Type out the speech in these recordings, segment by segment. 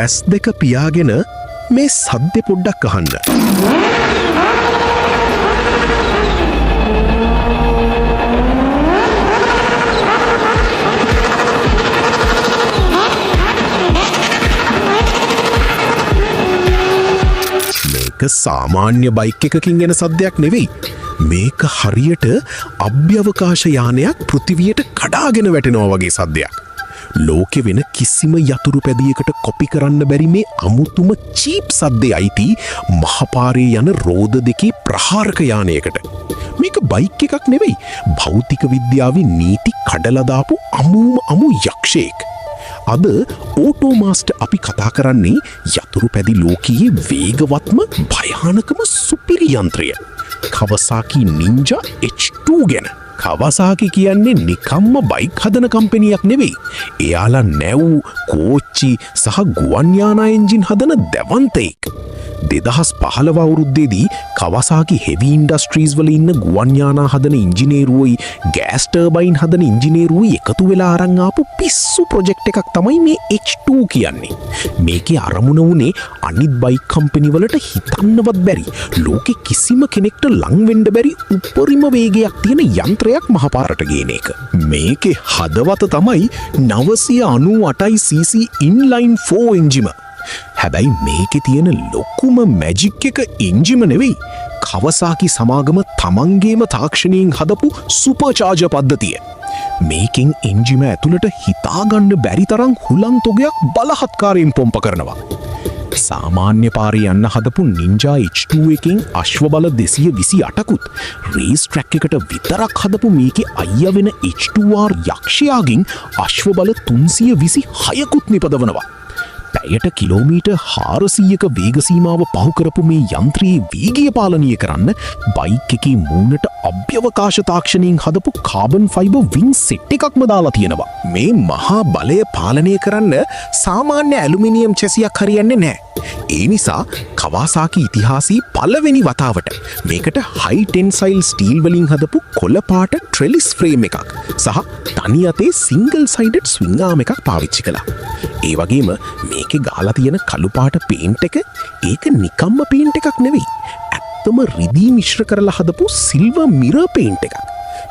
ඇස් දෙක පියාගෙන මේ සද්දෙ පොඩ්ඩක් අහන්න. මේක සාමාන්‍ය බයික් එකකින් එන සද්දයක් නෙවෙයි. මේක හරියට අභ්‍යවකාශ යානයක් පෘථිවියට කඩාගෙන වැටෙනවා වගේ සද්දයක්. ලෝකෙ වෙන කිසිම යතුරු පැදියකට කොපි කරන්න බැරි මේ අමුතුම චීප් සද්දේ අයිති මහපාරේ යන රෝද දෙකේ ප්‍රහාරක යානයකට. මේක බයික් එකක් නෙවෙයි. භෞතික විද්‍යාවේ නීති කඩලා දාපු අමු යක්ෂයෙක්. අද ඕටෝමාස්ටර් අපි කතා කරන්නේ යතුරු පැදි ලෝකයේ වේගවත්ම භයානකම සුපිරි යන්ත්‍රය. කවසාකි නින්ජා H2 ගැන. කවසාකි කියන්නේ නිකම්ම බයික් හදන කම්පැනියක් නෙවෙයි. එයාලා නැව්, කෝච්චි සහ ගුවන් යානා එන්ජින් හදන දැවන්තයෙක්. 2015 අවුරුද්දේදී කවසාකි හෙවි ඉන්ඩස්ට්‍රීස් වල ඉන්න ගුවන් යානා හදන ඉංජිනේරුවෝයි ගෑස් ටර්බයින් හදන ඉංජිනේරුවෝයි එකතු වෙලා අරන් ආපු පිස්සු ප්‍රොජෙක්ට් එකක් තමයි මේ H2 කියන්නේ. මේකේ අරමුණ උනේ අනිත් බයික් කම්පැනි වලට හිතන්නවත් බැරි ලෝකෙ කිසිම කෙනෙක්ට ලං වෙන්න බැරි උපරිම වේගයක් තියෙන යන්ත්‍රයක් මහපාරට ගේන එක. මේකේ හදවත තමයි 998 cc ඉන්ලයින් 4 එන්ජිම. හැබැයි මේකේ තියෙන ලොකුම මැජික් එක එන්ජිම නෙවෙයි. කවසාකි සමාගම තමන්ගේම තාක්ෂණයෙන් හදපු සුපර්චාර්ජර් පද්ධතිය. මේකෙන් එන්ජිම ඇතුළට හිතාගන්න බැරි තරම් හුලං තොගයක් බලහත්කාරයෙන් පොම්ප කරනවා. සාමාන්‍ය පාරේ යන්න හදපු නින්ජා H2 එකෙන් අශ්ව බල 228කුත් රේස් ට්‍රැක් එකට විතරක් හදපු මේකේ අයියා වෙන H2R යක්ෂයාගෙන් අශ්ව බල 326කුත් නිපදවනවා. පැයට කිලෝමීටර් 400ක වේග සීමාව පහු කරපු මේ යන්ත්‍රයේ වේගය පාලනය කරන්න බයික් එකේ මූණට අභ්‍යවකාශ තාක්ෂණයෙන් හදපු කාබන් ෆයිබර් වින් සෙට් එකක්ම දාලා තියෙනවා. මේ මහා බලය පාලනය කරන්න සාමාන්‍ය ඇලුමිනියම් චැසියක් හරියන්නේ නැහැ. ඒ නිසා කවාසාකි ඉතිහාසයේ පළවෙනි වතාවට මේකට හයි ටෙන්සයිල් ස්ටීල් වලින් හදපු කොළ පාට ට්‍රෙලිස් ෆ්‍රේම් එකක් සහ තනි අතේ සිංගල් සයිඩඩ් ස්විං ආම් එකක් පාවිච්චි කළා. ඒ වගේම මේකේ ගාලා තියෙන කළු පාට පේන්ට් එක ඒක නිකම්ම පේන්ට් එකක් නෙවෙයි. ඇත්තම රිදී මිශ්‍ර කරලා හදපු සිල්වර් මිරර් පේන්ට් එකක්.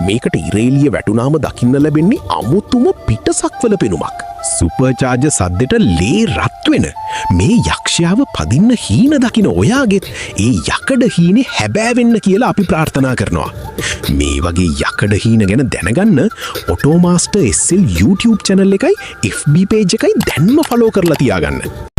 මේකට ඉරේලිය වැටුනාම දකින්න ලැබෙන්නේ අමුතුම පිටසක්වල පෙනුමක්. සුපර්චාර්ජර් සද්දෙට ලේ රත් වෙන මේ යක්ෂයාව පදින්න හීන දකින්න ඔයාගෙත් ඒ යකඩ හීනේ හැබෑවෙන්න කියලා අපි ප්‍රාර්ථනා කරනවා. මේ වගේ යකඩ හීන ගැන දැනගන්න ඔටෝමාස්ටර් SL YouTube channel එකයි FB page එකයි දැන්ම ෆලෝ කරලා තියාගන්න.